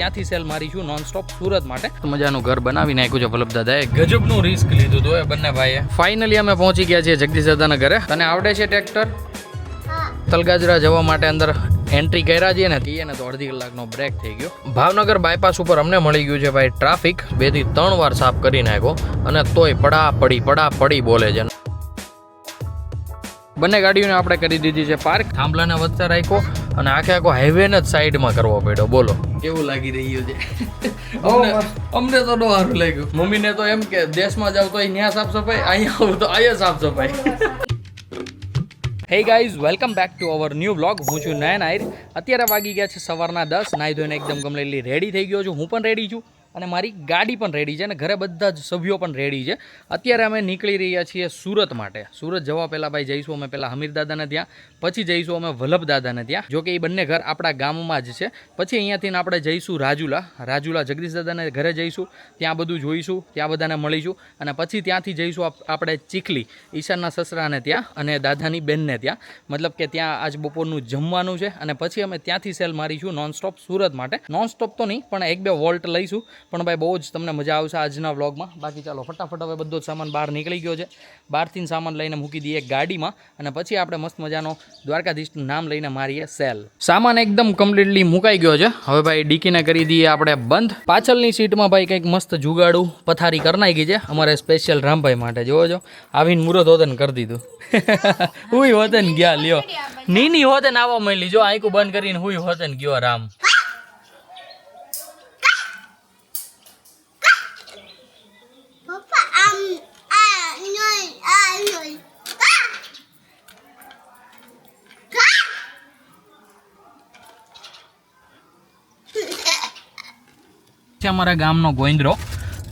ત્યાંથી cell મારીશું nonstop Surat માટે. મજાનું ઘર બનાવી નાખ્યું છે વલ્લભ દાદાએ. ગજબનું રિસ્ક લીધું હતું એ બંને ભાઈએ. ફાઇનલી અમે પહોંચી ગયા છીએ જગદીશ દાદાના ઘરે. તને આવડે છે ટ્રેક્ટર? તલગાજરા જવા માટે અંદર એન્ટ્રી કર્યા છીએ ને એને તો અડધી કલાકનો બ્રેક થઈ ગયો. ભાવનગર બાયપાસ ઉપર અમને મળી ગયું છે ભાઈ ટ્રાફિક. 2 થી 3 વાર સાફ કરી નાખ્યો અને તોય પડા પડી બોલે છે. બંને ગાડીઓને આપણે કરી દીધી છે પાર્ક. થાંભલાને વચ્ચે રાખ્યો અને આખો હાઈવેને જ સાઈડમાં કરવો પડ્યો. બોલો કેવું લાગી રહ્યું છે? અમને તો ન સારું લાગ્યું. મમ્મીને તો એમ કે દેશમાં જાવ તો અહીંયા સાફ સફાઈ, અહીંયા આવું તો અહીંયા સાફ સફાઈ. Hey guys, welcome back to our new vlog. હું છું નયન આહિર. અત્યારે વાગી ગયા છે સવારના 10. નાહી ધોઈને એકદમ કમ્પ્લીટલી રેડી થઈ ગયો છું. હું પણ રેડી છું અને મારી ગાડી પણ રેડી છે અને ઘરે બધા જ સભ્યો પણ રેડી છે. અત્યારે અમે નીકળી રહ્યા છીએ સુરત માટે. સુરત જવા પહેલાં ભાઈ જઈશું અમે પહેલાં હમીર દાદાને ત્યાં, પછી જઈશું અમે વલ્લભ દાદાને ત્યાં. જો કે એ બંને ઘર આપણા ગામમાં જ છે. પછી અહીંયાથી આપણે જઈશું રાજુલા જગદીશ દાદાને ઘરે જઈશું, ત્યાં બધું જોઈશું, ત્યાં બધાને મળીશું અને પછી ત્યાંથી જઈશું આપણે ચીખલી ઈશાનના સસરાને ત્યાં અને દાદાની બેનને ત્યાં. મતલબ કે ત્યાં આજ બપોરનું જમવાનું છે અને પછી અમે ત્યાંથી સેલ મારીશું નોનસ્ટોપ સુરત માટે. નોનસ્ટોપ તો નહીં પણ 1-2 વોલ્ટ લઈશું. પણ ભાઈ બહુ જ તમને મજા આવશે આજના વ્લોગમાં. બાકી ચાલો ફટાફટ હવે બધો જ સામાન બહાર નીકળી ગયો છે. બહારથી સામાન લઈને મૂકી દઈએ ગાડીમાં અને પછી આપણે મસ્ત મજાનો દ્વારકાધીશનું નામ લઈને મારીએ સેલ. સામાન એકદમ કમ્પ્લીટલી મુકાઈ ગયો છે. હવે ભાઈ ડીકીને કરી દઈએ આપણે બંધ. પાછળની સીટમાં ભાઈ કંઈક મસ્ત જુગાડું પથારી કરી નાખી છે અમારે સ્પેશિયલ રામભાઈ માટે. જોવો જો આવીને મુરત હોતન કરી દીધું. હુંય હોતન ગયા લ્યો. નીની હોતન આવવા માંડી. જો આંખું બંધ કરીને હુંય હોતન ગયો રામ. અમારા ગામનો ગોવિંદરો,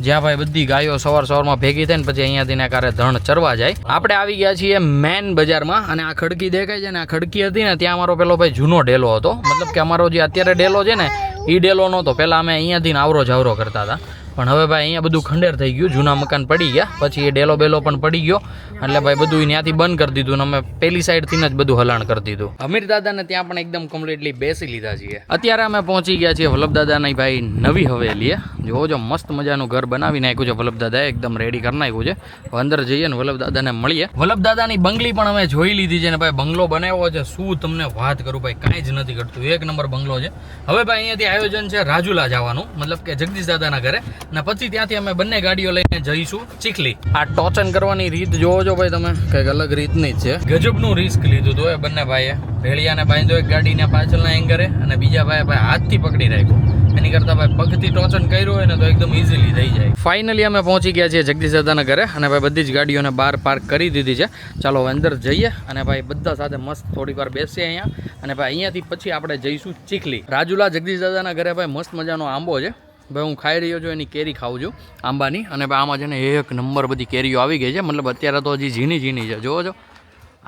જ્યાં ભાઈ બધી ગાયો સવારમાં ભેગી થઈને પછી અહીંયાથી કારે ધણ ચરવા જાય. આપણે આવી ગયા છીએ મેન બજારમાં અને આ ખડકી દેખાય છે ને, આ ખડકી હતી ને ત્યાં અમારો પેલો ભાઈ જૂનો ડેલો હતો. મતલબ કે અમારો જે અત્યારે ડેલો છે ને એ ડેલો નહોતો. પહેલાં અમે અહીંયાથી આવરો જાવરો કરતા હતા. પણ હવે ભાઈ અહીંયા બધું ખંડેર થઈ ગયું, જૂના મકાન પડી ગયા, પછી એ ડેલો બેલો પણ પડી ગયો. એટલે ભાઈ બધું ત્યાંથી બંધ કરી દીધું અને અમે પેલી સાઈડથી જ બધું હલાણ કરી દીધું. હમીર દાદાને ત્યાં પણ એકદમ કમ્પ્લીટલી બેસી લીધા છીએ. અત્યારે અમે પહોંચી ગયા છીએ વલ્લભ દાદાની ભાઈ નવી હવેલીએ. જોવો મસ્ત મજાનું ઘર બનાવી નાખ્યું છે વલ્લભ દાદાએ, એકદમ રેડી કરી નાખ્યું છે. અંદર જઈએ ને વલ્લભ દાદાને મળીએ. વલ્લભ દાદાની બંગલી પણ અમે જોઈ લીધી છે ને ભાઈ બંગલો બનાવ્યો છે. શું તમને વાત કરું ભાઈ, કાંઈ જ નથી કરતું, 1 નંબર બંગલો છે. હવે ભાઈ અહીંયાથી આયોજન છે રાજુલા જવાનું, મતલબ કે જગદીશ દાદાના ઘરે. અને પછી ત્યાંથી અમે બંને ગાડીઓ લઈને જઈશું ચીખલી. આ ટોચન કરવાની રીત જોવો છો ભાઈ તમે, કંઈક અલગ રીતની જ છે. ગજબનું રિસ્ક લીધું હતું એ બંને ભાઈએ. ભેળિયાને બાંધ્યો એક ગાડીના પાછળના એંગરે અને બીજા ભાઈ હાથથી પકડી રાખ્યો. એની કરતાં ભાઈ પગથી ટોચન કર્યું હોય ને તો એકદમ ઇઝીલી થઈ જાય. ફાઇનલી અમે પહોંચી ગયા છીએ જગદીશ દાદાના ઘરે અને ભાઈ બધી જ ગાડીઓને બહાર પાર્ક કરી દીધી છે. ચાલો અંદર જઈએ અને ભાઈ બધા સાથે મસ્ત થોડીક વાર બેસીએ અહીંયા. અને ભાઈ અહીંયાથી પછી આપણે જઈશું ચીખલી. રાજુલા જગદીશ દાદાના ઘરે ભાઈ મસ્ત મજાનો આંબો છે. ભાઈ હું ખાઈ રહ્યો છું, એની કેરી ખાઉં છું આંબાની. અને ભાઈ આમાં છે ને 1 નંબર બધી કેરીઓ આવી ગઈ છે. મતલબ અત્યારે તો હજી ઝીણી છે. જોવો છો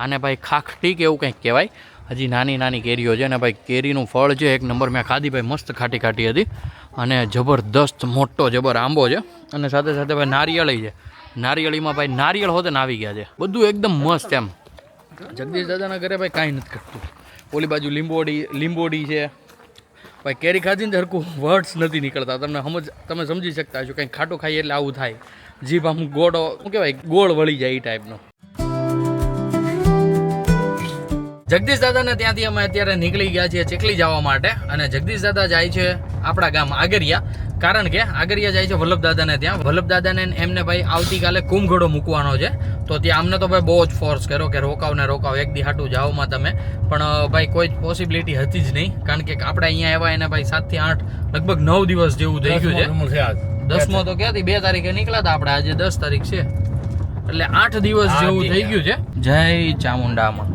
આને ભાઈ ખાખટી કે એવું કંઈક કહેવાય. હજી નાની કેરીઓ છે અને ભાઈ કેરીનું ફળ છે 1 નંબર. મેં ખાધી ભાઈ, મસ્ત ખાટી હતી અને જબરદસ્ત મોટો આંબો છે. અને સાથે સાથે ભાઈ નારિયેળી છે. નારિયેળીમાં ભાઈ નારિયેળ હોતે ને આવી ગયા છે. બધું એકદમ મસ્ત એમ. જગદીશ દાદાના ઘરે ભાઈ કાંઈ નથી કરતું. ઓલી બાજુ લીંબોડી છે ભાઈ. કેરી ખાધી ને હરકું વર્ડ્સ નથી નીકળતા. તમે સમજી શકતા છો. કંઈક ખાટું ખાઈએ એટલે આવું થાય. જીભ આમ ગોળો શું કહેવાય, ગોળ વળી જાય એ ટાઈપનો. જગદીશ દાદાને ત્યાંથી અમે અત્યારે નીકળી ગયા છીએ ચીખલી જવા માટે. અને જગદીશ દાદા જાય છે આપણા ગામ આગરિયા. કારણ કે આગરિયા જાય છે વલ્લભ દાદાને ત્યાં. વલ્લભ દાદાને એમને ભાઈ આવતીકાલે કુંભઘડો મૂકવાનો છે. તો ત્યાં અમને તો ભાઈ બહુ જ ફોર્સ કર્યો કે રોકાવ 1 દી હાટું જાઓમાં તમે. પણ ભાઈ કોઈ જ પોસિબિલિટી હતી જ નહીં. કારણ કે આપણે અહીંયા આવ્યા એને ભાઈ 7 થી 8 લગભગ 9 દિવસ જેવું થઈ ગયું છે. 10મો તો ક્યાંથી 2 તારીખે નીકળ્યા હતા આપણે, આજે 10 તારીખ છે એટલે 8 દિવસ જેવું થઈ ગયું છે. જય ચામુંડામાં.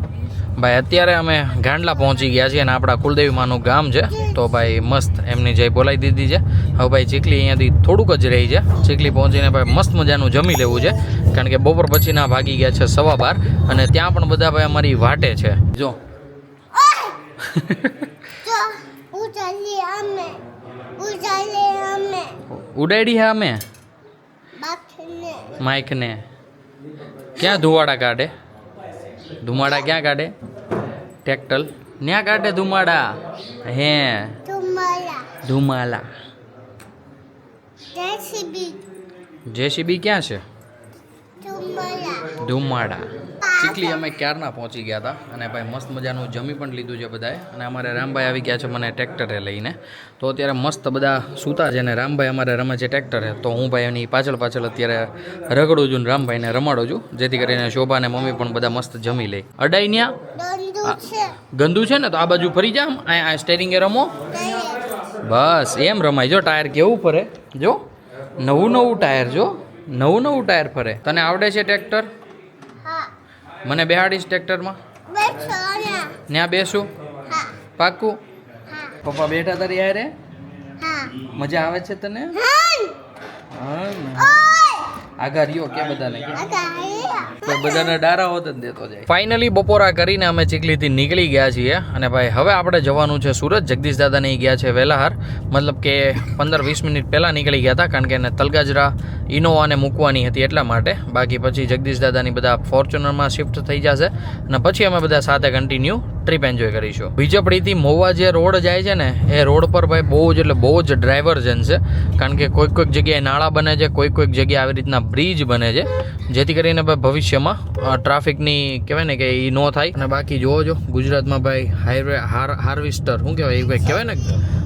ભાઈ અત્યારે અમે ગાંડલા પહોંચી ગયા છીએ અને આપણા કુલદેવી માનું ગામ છે. તો ભાઈ મસ્ત એમની જય બોલાવી દીધી છે. હવે ભાઈ ચીખલી અહીંયાથી થોડુંક જ રહી છે. ચીખલી પહોંચીને ભાઈ મસ્ત મજાનું જમી લેવું છે. કારણ કે બપોર પછીના ભાગી ગયા છે 12:15 અને ત્યાં પણ બધા ભાઈ અમારી વાટે છે. જો ઉડાડી હે અમે માઇકને. ક્યાં ધુવાડા કાઢે? ધુમાડા ક્યાં કાઢે? ટ્રેક્ટર ન્યા કાઢે ધુમાડા. હે ધુમાલા જેસીબી ક્યાં છે? ધુમાડા. ચીખલી અમે ક્યારના પહોંચી ગયા હતા અને ભાઈ મસ્ત મજાનું જમી પણ લીધું છે બધાએ. અને અમારે રામભાઈ આવી ગયા છે મને ટ્રેક્ટરે લઈને. તો અત્યારે મસ્ત બધા સૂતા છે અને રામભાઈ અમારે રમે છે ટ્રેક્ટરે. તો હું ભાઈ એની પાછળ અત્યારે રગડું છું ને રામભાઈને રમાડું છું, જેથી કરીને શોભા અને મમ્મી પણ બધા મસ્ત જમી લે. અડાઈ ન્યા ગંદુ છે ને, તો આ બાજુ ફરી જા, આ સ્ટેરિંગે રમો. બસ એમ રમાય. જો ટાયર કેવું ફરે, જો નવું ટાયર, જો નવું ટાયર ફરે. તને આવડે છે ટ્રેક્ટર? મને બેહાડીશ ટ્રેક્ટરમાં? ત્યાં બેસું? પાક્કું? પપ્પા બેઠા તારી યારે? મજા આવે છે તને? આગા રહ્યો કે બધાને બધાને ડારા હોત જ દેતો જાય. ફાઇનલી બપોરા કરીને અમે ચીખલીથી નીકળી ગયા છીએ અને ભાઈ હવે આપણે જવાનું છે સુરત. જગદીશ દાદા નહીં ગયા છે વહેલાહાર, મતલબ કે 15-20 મિનિટ પહેલાં નીકળી ગયા હતા, કારણ કે એને તલગાજરા ઇનોવાને મૂકવાની હતી એટલા માટે. બાકી પછી જગદીશ દાદાની બધા ફોર્ચ્યુનરમાં શિફ્ટ થઈ જશે અને પછી અમે બધા સાથે કન્ટિન્યુ ટ્રીપ એન્જોય કરીશું. બીજપડીથી મહુવા જે રોડ જાય છે ને, એ રોડ પર ભાઈ બહુ જ ડ્રાઈવર્જન છે, કારણ કે કોઈક જગ્યાએ નાળા બને છે, કોઈક જગ્યાએ આવી રીતના બ્રિજ બને છે, જેથી કરીને ભાઈ ભવિષ્યમાં ટ્રાફિકની કહેવાય ને કે એ ન થાય. અને બાકી જોવો ગુજરાતમાં ભાઈ હાઈવે હાર્વેસ્ટર શું કહેવાય, એ ભાઈ કહેવાય ને,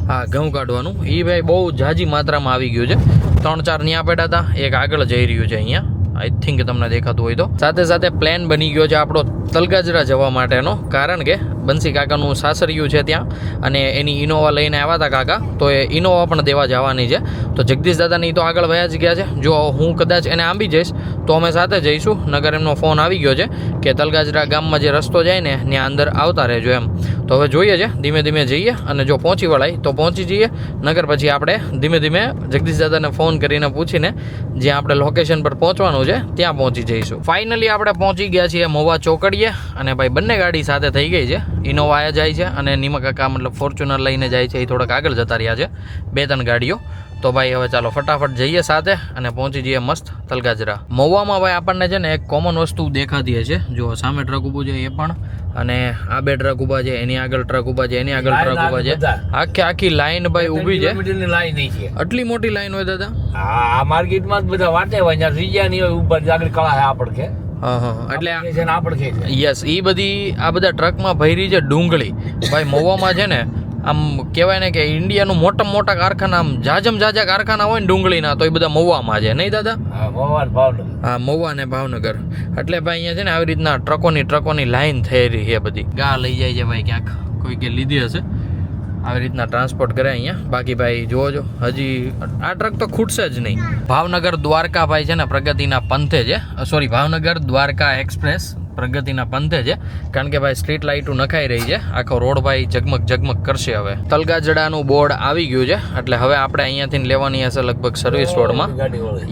હા ઘઉં કાઢવાનું, એ ભાઈ બહુ ઝાઝી માત્રામાં આવી ગયું છે. 3-4 ન્યા પેડા હતા, એક આગળ જઈ રહ્યું છે અહીંયા, આઈ થિંક તમને દેખાતું હોય તો. સાથે પ્લાન બની ગયો છે આપણો તલગાજરા જવા માટેનો, કારણ કે બંસી કાકાનું સાસરિયું છે ત્યાં અને એની ઇનોવા લઈને આવ્યા હતા કાકા, તો એ ઇનોવા પણ દેવા જવાની છે. તો જગદીશ દાદાની તો આગળ વયા જ ગયા છે. જો હું કદાચ એને આંબી જઈશ તો અમે સાથે જઈશું. નગર એમનો ફોન આવી ગયો છે કે તલગાજરા ગામમાં જે રસ્તો જાય ને ત્યાં અંદર આવતા રહેજો એમ. તો હવે જોઈએ છે, ધીમે જઈએ અને જો પહોંચી વળાય તો પહોંચી જઈએ, નગર પછી આપણે ધીમે જગદીશ દાદાને ફોન કરીને પૂછીને જ્યાં આપણે લોકેશન પર પહોંચવાનું છે ત્યાં પહોંચી જઈશું. ફાઇનલી આપણે પહોંચી ગયા છીએ મહુવા ચોકડીએ અને ભાઈ બંને ગાડી સાથે થઈ ગઈ છે. ઇનોવા આયા જાય છે અને નિમા કાકા મતલબ ફોર્ચ્યુનર લઈને જાય છે, એ થોડાક આગળ જતા રહ્યા છે, 2-3 ગાડીઓ. તો ભાઈ હવે ચાલો ફટાફટ જઈએ સાથે અને પહોંચી જઈએ મસ્ત તલગાજરા. મહુવામાં ભાઈ આપણને છે ને એક કોમન વસ્તુ દેખાતી છે, જો સામે ટ્રક ઊભું છે એ પણ, અને આ 2 ટ્રક ઊભા છે, એની આગળ ટ્રક ઊભા છે, એની આગળ ટ્રક ઊભા છે, આખી લાઈન ભાઈ ઊભી છે. આટલી મોટી લાઈન હોય દાદા? આ માર્કેટમાં બધા વાટે હોય, ત્યાં રીજા ની હોય ઉપર આગળ કળા છે આપડે. એટલે યસ, એ બધી આ બધા ટ્રકમાં ભરી છે ડુંગળી. ભાઈ મહુવામાં છે ને આમ કહેવાય ને કે ઇન્ડિયાનું મોટા કારખાના, આમ જાજા કારખાના હોય ને ડુંગળીના, તો એ બધા મહુવામાં છે, નહીં દાદા? હા, મહુવા ને ભાવનગર. એટલે ભાઈ અહીંયા છે ને આવી રીતના ટ્રકોની લાઈન થઈ રહી છે બધી. ગા લઈ જાય છે ભાઈ, ક્યાંક કોઈ કે લીધી હશે, આવી રીતના ટ્રાન્સપોર્ટ કરે અહીંયા. બાકી ભાઈ જોવો હજી આ ટ્રક તો ખૂટશે જ નહીં. ભાવનગર દ્વારકા ભાઈ છે ને પ્રગતિના પંથે છે, સોરી ભાવનગર દ્વારકા એક્સપ્રેસ પ્રગતિના પંથે છે, કારણ કે ભાઈ સ્ટ્રીટ લાઇટો નખાઈ રહી છે, આખો રોડ ભાઈ ઝગમગ કરશે. હવે તલગાજડાનું બોર્ડ આવી ગયું છે, એટલે હવે આપણે અહીંયાથી લેવાની હશે લગભગ સર્વિસ રોડમાં.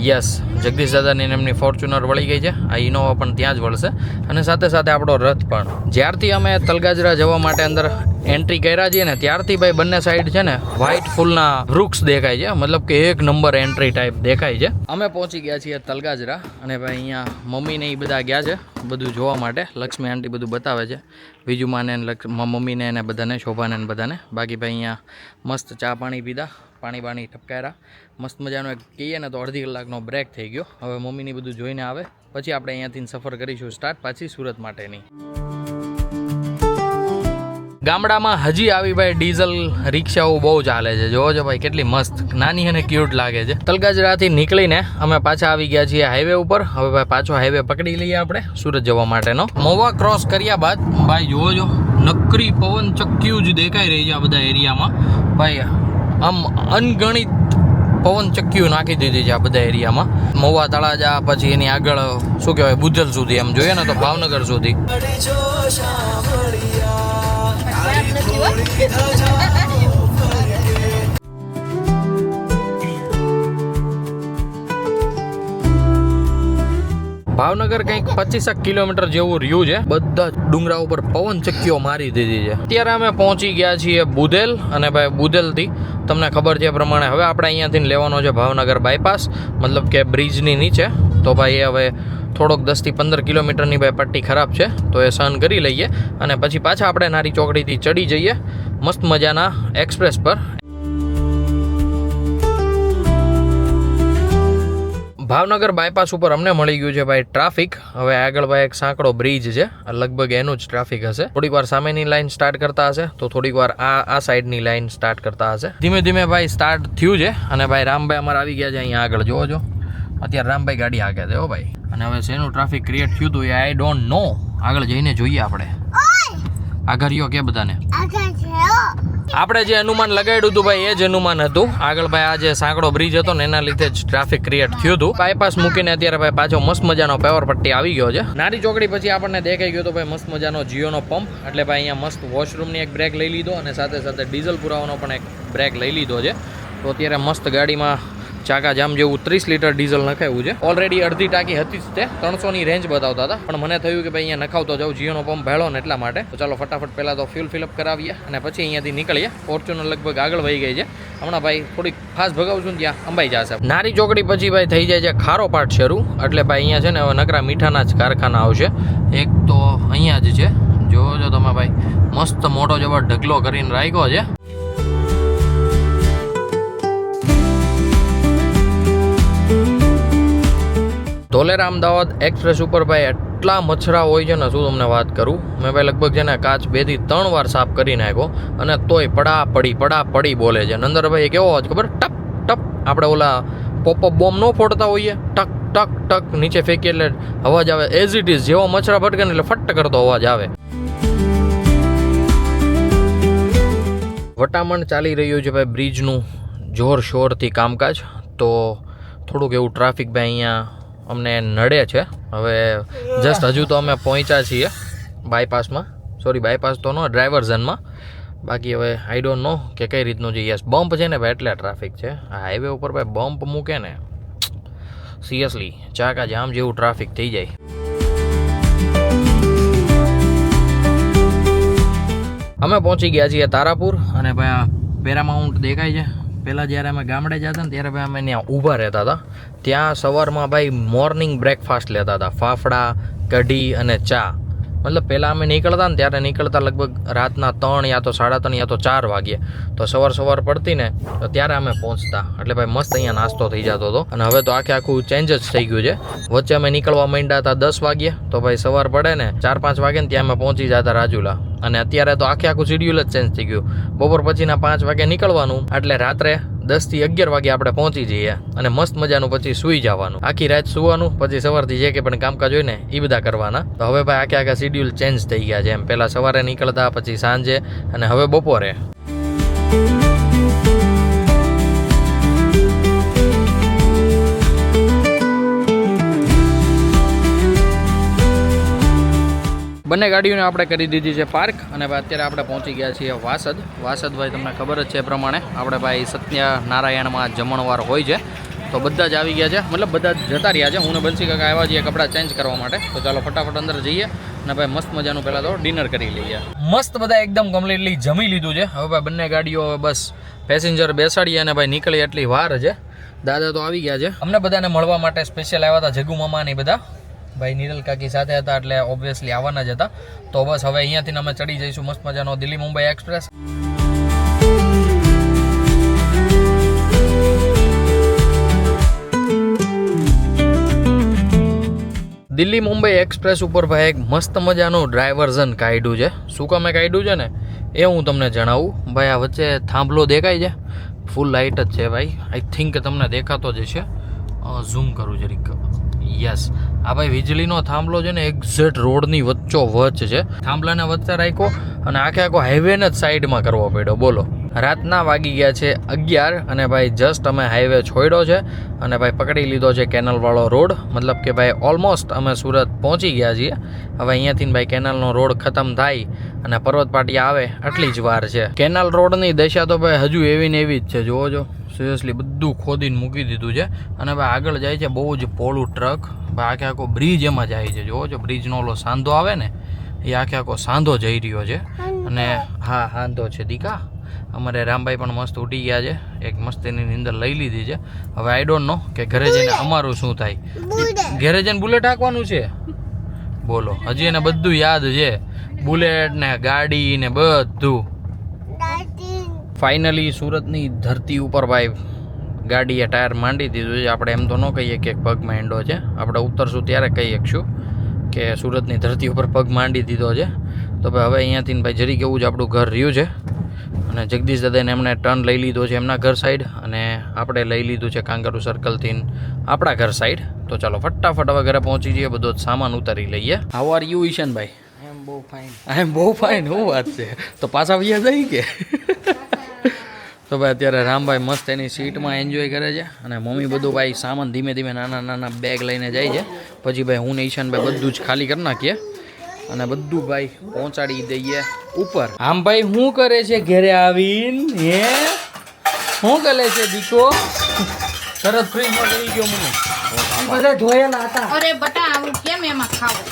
યસ, જગદીશ દાદાની એમની ફોર્ચ્યુનર વળી ગઈ છે, આ ઇનોવા પણ ત્યાં જ વળશે, અને સાથે આપણો રથ પણ. જ્યારથી અમે તલગાજરા જવા માટે અંદર એન્ટ્રી કર્યા છીએ ને ત્યારથી ભાઈ બંને સાઈડ છે ને વ્હાઇટ ફૂલના વૃક્ષ દેખાય છે, મતલબ કે 1 નંબર એન્ટ્રી ટાઈપ દેખાય છે. અમે પહોંચી ગયા છીએ તલગાજરા અને ભાઈ અહીંયા મમ્મીને એ બધા ગયા છે બધું જોવા માટે. લક્ષ્મી આંટી બધું બતાવે છે, બીજુમાને મમ્મીને એને બધાને, શોભાને બધાને. બાકી ભાઈ અહીંયા મસ્ત ચા પાણી પીધા, પાણી ટપકાયરા, મસ્ત મજાનો એક કહીએ ને તો અડધી કલાકનો બ્રેક થઈ ગયો. હવે મમ્મીની બધું જોઈને આવે પછી આપણે અહીંયાથી સફર કરીશું સ્ટાર્ટ પાછી સુરત માટેની. ગામડામાં હજી આવી ભાઈ ડીઝલ રિક્ષાઓ બહુ ચાલે છે, જોવો છો ભાઈ કેટલી મસ્ત નાની અને ક્યુટ લાગે છે. તલગાજરાથી નીકળીને અમે પાછા આવી ગયા છીએ હાઈવે ઉપર. હવે ભાઈ પાછો હાઈવે પકડી લઈએ આપણે સુરત જવા માટેનો. મહુવા ક્રોસ કર્યા બાદ ભાઈ જોવો છો નકરી પવન ચક્કીઓ જ દેખાઈ રહી છે આ બધા એરિયામાં. ભાઈ આમ અનગણિત પવન ચક્કીઓ નાખી દીધી છે આ બધા એરિયામાં. મહુવા તળાજા, પછી એની આગળ શું કહેવાય બુધલ સુધી, એમ જોઈએ ને તો ભાવનગર સુધી. ભાવનગર કંઈક 25 કિલોમીટર જેવું રહ્યું છે. બધા ડુંગરા ઉપર પવન ચક્કીઓ મારી દીધી છે. અત્યારે અમે પહોંચી ગયા છીએ બુધેલ, અને ભાઈ બુધેલથી તમને ખબર છે એ પ્રમાણે હવે આપણે અહીંયાથી લેવાનો છે ભાવનગર બાયપાસ, મતલબ કે બ્રિજની નીચે. તો ભાઈ હવે થોડોક 10 થી 15 કિલોમીટરની ભાઈ પટ્ટી ખરાબ છે, તો એ સહન કરી લઈએ અને પછી પાછા આપણે નારી ચોકડીથી ચડી જઈએ મસ્ત મજાના એક્સપ્રેસ પર. ભાવનગર બાયપાસ ઉપર અમને મળી ગયું છે ભાઈ ટ્રાફિક. હવે આગળ ભાઈ એક સાંકડો બ્રિજ છે, લગભગ એનું જ ટ્રાફિક હશે. થોડીક વાર સામેની લાઈન સ્ટાર્ટ કરતા હશે તો થોડીક વાર આ સાઈડની લાઈન સ્ટાર્ટ કરતા હશે. ધીમે ધીમે ભાઈ સ્ટાર્ટ થયું છે અને ભાઈ રામભાઈ અમારે આવી ગયા છે અહીંયા આગળ. જોવો છો અત્યારે રામભાઈ ગાડી હાકે છે હો ભાઈ. અને હવે શેનું ટ્રાફિક ક્રિએટ થયું હતું એ આઈ ડોન્ટ નો. આગળ જઈને જોઈએ આપણે. આગળ રહ્યો કે બધાને આપણે જે અનુમાન લગાડ્યું હતું ભાઈ એ જ અનુમાન હતું. આગળ ભાઈ આ જે સાંકડો બ્રિજ હતો ને એના લીધે જ ટ્રાફિક ક્રિએટ થયું હતું. બાયપાસ મૂકીને અત્યારે ભાઈ પાછો મસ્ત મજાનો પેવર પટ્ટી આવી ગયો છે. નારી ચોકડી પછી આપણને દેખાઈ ગયો તો ભાઈ મસ્ત મજાનો જીઓનો પંપ. એટલે ભાઈ અહીંયા મસ્ત વોશરૂમની એક બ્રેક લઈ લીધો અને સાથે સાથે ડીઝલ પુરાવાનો પણ એક બ્રેક લઈ લીધો છે. તો અત્યારે મસ્ત ગાડીમાં ચાકા જામ જેવું 30 લીટર ડીઝલ નખાવ્યું છે. ઓલરેડી અડધી ટાંકી હતી જ તે 300 ની રેન્જ બતાવતા હતા, પણ મને થયું કે ભાઈ અહીંયા નખાવતો જાઉં, જીઓનો પંપ ભેળો ને એટલા માટે. તો ચાલો ફટાફટ પહેલાં તો ફ્યુલ ફિલઅપ કરાવીએ અને પછી અહીંયાથી નીકળીએ. ફોર્ચ્યુનર લગભગ આગળ વહી ગઈ છે. હમણાં ભાઈ થોડીક ફાસ્ટ ભગાવશું ને ત્યાં અંબાઈ જશે. નારી ચોકડી પછી ભાઈ થઈ જાય છે ખારો પાર્ટ શરૂ. એટલે ભાઈ અહીંયા છે ને હવે નકરા મીઠાના જ કારખાના આવશે. એક તો અહીંયા જ છે, જોજો તમે ભાઈ, મસ્ત મોટો જબર ઢગલો કરીને રાખ્યો છે. ધોલેરા અમદાવાદ એક્સપ્રેસ ઉપર ભાઈ એટલા મચ્છરા હોય છે ને શું તમને વાત કરું. મેં ભાઈ લગભગ છે ને કાચ 2 થી 3 વાર સાફ કરી નાખ્યો અને તોય પડા પડી બોલે છે. અંદર ભાઈ કેવો અવાજ ખબર, ટપ ટપ. આપણે ઓલા પોપઅપ બોમ્બ ન ફોડતા હોઈએ, ટક ટક ટક નીચે ફેંકીએ એટલે અવાજ આવે. એઝ ઇટ ઇઝ જેવો મચ્છરા ભટકે ને એટલે ફટ કરતો અવાજ આવે. વટામણ ચાલી રહ્યું છે ભાઈ બ્રિજનું જોર શોરથી કામકાજ. તો થોડુંક એવું ટ્રાફિક ભાઈ અહીંયા અમને નડે છે. હવે જસ્ટ હજુ તો અમે પહોંચ્યા છીએ બાયપાસમાં, સોરી બાયપાસ તો નો, ડ્રાઈવર ઝોનમાં. બાકી હવે આઈ ડોન્ટ નો કે કઈ રીતનું છે. યસ બમ્પ છે ને ભાઈ એટલે ટ્રાફિક છે. આ હાઈવે ઉપર ભાઈ બમ્પ મૂકે ને સિરિયસલી ચાકા જામ જેવું ટ્રાફિક થઈ જાય. અમે પહોંચી ગયા છીએ તારાપુર અને ભાઈ આ પેરામાઉન્ટ દેખાય છે. પહેલાં જ્યારે અમે ગામડે જતા ને ત્યારે ભાઈ અમે ત્યાં ઊભા રહેતા હતા. ત્યાં સવારમાં ભાઈ મોર્નિંગ બ્રેકફાસ્ટ લેતા હતા, ફાફડા, કઢી અને ચા. મતલબ પહેલાં અમે નીકળતા ને ત્યારે નીકળતા લગભગ રાતના 3 યા તો 3:30 યા તો 4 વાગ્યે. તો સવાર પડતી ને તો ત્યારે અમે પહોંચતા. એટલે ભાઈ મસ્ત અહીંયા નાસ્તો થઈ જતો હતો. અને હવે તો આખું ચેન્જ જ થઈ ગયું છે. વચ્ચે અમે નીકળવા માંડ્યા હતા 10 વાગ્યે. તો ભાઈ સવાર પડે ને 4-5 વાગે ને ત્યાં અમે પહોંચી જતા રાજુલા. અને અત્યારે તો આખું શેડ્યુલ જ ચેન્જ થઈ ગયું. બપોર પછીના 5 વાગે નીકળવાનું એટલે રાત્રે 10 થી 11 વાગે આપણે પહોંચી જઈએ અને મસ્ત મજાનું પછી સૂઈ જવાનું. આખી રાત સૂવાનું, પછી સવારથી જે કે પણ કામકાજ હોય ને એ બધા કરવાના. તો હવે ભાઈ આખા શેડ્યુલ ચેન્જ થઈ ગયા છે. એમ પહેલાં સવારે નીકળતા, પછી સાંજે અને હવે બપોરે. બંને ગાડીઓને આપણે કરી દીધી છે પાર્ક અને ભાઈ અત્યારે આપણે પહોંચી ગયા છીએ વાસદ. વાસદ ભાઈ તમને ખબર જ છે એ પ્રમાણે આપણે ભાઈ સત્યનારાયણમાં જમણવાર હોય છે. તો બધા જ આવી ગયા છે, મતલબ બધા જ જતા રહ્યા છે. હું ને બંસી કાકા આવ્યા છીએ કપડાં ચેન્જ કરવા માટે. તો ચાલો ફટાફટ અંદર જઈએ અને ભાઈ મસ્ત મજાનું પહેલાં તો ડિનર કરી લઈએ. મસ્ત બધા એકદમ કમ્પ્લીટલી જમી લીધું છે. હવે ભાઈ બંને ગાડીઓ બસ પેસેન્જર બેસાડીએ અને ભાઈ નીકળી એટલી વાર છે. દાદા તો આવી ગયા છે. અમને બધાને મળવા માટે સ્પેશિયલ આવ્યા હતા જગુ મામા ને બધા. ભાઈ નિરલ કાકી સાથે હતા એટલે ઓબ્વિયસલી આવવાના જ હતા. તો બસ હવે અહીંયાથી અમે ચડી જઈશું મસ્ત મજાનો દિલ્હી મુંબઈ એક્સપ્રેસ. દિલ્હી મુંબઈ એક્સપ્રેસ ઉપર ભાઈ એક મસ્ત મજાનું ડાયવર્ઝન કાઢ્યું છે. શું કામે કાઢ્યું છે ને એ હું તમને જણાવું. ભાઈ આ વચ્ચે થાંભલો દેખાય છે, ફૂલ લાઇટ જ છે ભાઈ. આઈ થિંક તમને દેખાતો જ છે. ઝૂમ કરું જરીક. યસ, આ ભાઈ વીજળીનો થાંભલો છે ને એક્ઝેક્ટ રોડની વચ્ચો વચ્ચ છે. થાંભલાને વચ્ચે રાખ્યો અને આખો હાઈવેને જ સાઈડમાં કરવો પડ્યો. બોલો, રાતના વાગી ગયા છે 11 અને ભાઈ જસ્ટ અમે હાઈવે છોડ્યો છે અને ભાઈ પકડી લીધો છે કેનલવાળો રોડ. મતલબ કે ભાઈ ઓલમોસ્ટ અમે સુરત પહોંચી ગયા છીએ. હવે અહીંયાથી ભાઈ કેનલનો રોડ ખતમ થાય અને પર્વત પાટિયા આવે આટલી જ વાર છે. કેનલ રોડની દશા તો ભાઈ હજુ એવી ને એવી જ છે. જોવો જો, સિરિયસલી બધું ખોદીને મૂકી દીધું છે. અને ભાઈ આગળ જાય છે બહુ જ પોળું ટ્રક. ભાઈ આખો બ્રિજ એમાં જાય છે. જોવો છો, બ્રિજનો ઓલો સાંધો આવે ને એ આખો સાંધો જઈ રહ્યો છે. અને હા, સાંધો છે દીકા. અમારે રામભાઈ પણ મસ્ત ઉઠી ગયા છે, એક મસ્તીની નીંદર લઈ લીધી છે. હવે આઈ ડોન્ટ નો કે ઘરે જઈને અમારું શું થાય. ઘરે જઈને બુલેટ હાંકવાનું છે. બોલો, હજી એને બધું યાદ છે, બુલેટ ને ગાડી ને બધું. ફાઇનલી સુરતની ધરતી ઉપર ભાઈ ગાડીએ ટાયર માંડી દીધું છે. આપણે એમ તો ન કહીએ કે પગમાં એંડો છે, આપણે ઉતરશું ત્યારે કહી શકશું કે સુરતની ધરતી ઉપર પગ માંડી દીધો છે. તો ભાઈ હવે અહીંયાથી ભાઈ જરી કેવું જ આપણું ઘર રહ્યું છે અને જગદીશ દાદાને એમને ટર્ન લઈ લીધો છે એમના ઘર સાઈડ અને આપણે લઈ લીધું છે કાંગારુ સર્કલથી આપણા ઘર સાઈડ. તો ચાલો ફટાફટ હવે ઘરે પહોંચી જઈએ, બધો જ સામાન ઉતારી લઈએ. હાઉ આર યુ ઈશાનભાઈ? આઈ એમ બહુ ફાઇન. શું વાત છે? તો પાછા વ્યા જઈ કે? તો ભાઈ અત્યારે રામભાઈ મસ્ત એની સીટમાં એન્જોય કરે છે અને મમ્મી બધું ભાઈ સામાન ધીમે ધીમે નાના નાના બેગ લઈને જાય છે. પછી ભાઈ હું ને ઈશાનભાઈ બધું જ ખાલી કરી નાખીએ અને બધું ભાઈ પહોંચાડી દઈએ ઉપર. આમ ભાઈ શું કરે છે ઘરે આવીને? હે શું કરે છે દીકો? તરત ફ્રીજમાં લઈ ગયો મને. બધા ધોયેલા હતા. અરે બટા આવું કેમ એમાં ખાવું?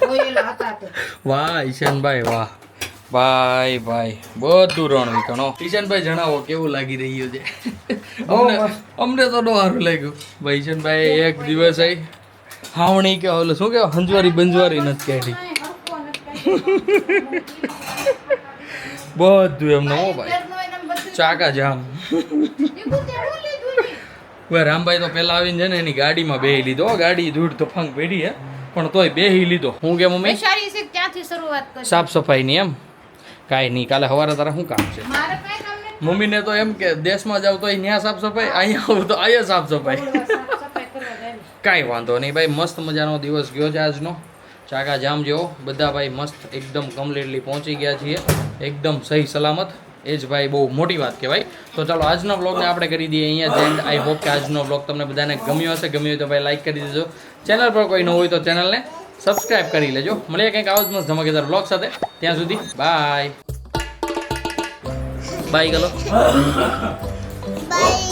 ધોયેલા હતા તો. વાહ ઈશાનભાઈ વાહ. ભાઈ ભાઈ બધું રણવી કણો. ઈશાનભાઈ જણાવો કેવું લાગી રહ્યું છે? અમને તો નો સારું લાગ્યું ભાઈ. ઈશાનભાઈ એક દિવસ આવી હાવણી કે ઓલું શું કહેવાય હંજવારી બંજવારી નથી કાઢી બધું એમને. હો ભાઈ ચાકા જામ. ભાઈ રામભાઈ તો પેલા આવીને છે ને એની ગાડીમાં બેહી લીધો. ગાડી ધૂળ તો ફંગ પેઢી હે પણ તોય બેહી લીધો. હું કે મમ્મી બેસારી છે ત્યાંથી શરૂઆત કરી. સાફ સફાઈની એમ કાંઈ નહીં. કાલે સવારે તારા શું કામ છે? મારે કાંઈ કામ નથી. મમ્મીને તો એમ કે દેશમાં જાવ તો અહીંયા સાફ સફાઈ, અહીંયા આવું તો અહીંયા સાફ સફાઈ. સાફ સફાઈ કરવા જાય. કાંઈ વાંધો નહીં ભાઈ. મસ્ત મજાનો દિવસ ગયો છે આજનો. ચાકા જામ જેવો બધા ભાઈ મસ્ત એકદમ કમ્પ્લીટલી પહોંચી ગયા છીએ એકદમ સહી સલામત. એ જ ભાઈ બહુ મોટી વાત કહેવાય. તો ચાલો આજનો બ્લોગને આપણે કરી દઈએ અહીંયા જ એન્ડ. આઈ હોપ કે આજનો બ્લોગ તમને બધાને ગમ્યો હશે. ગમ્યો હોય તો ભાઈ લાઈક કરી દેજો. ચેનલ પર કોઈ ન હોય તો ચેનલને સબસ્ક્રાઇબ કરી લેજો. મળીએ કંઈક આવો જ મસ્ત ધમાકેદાર બ્લોગ સાથે. ત્યાં સુધી બાય બાય. ગલો Bye.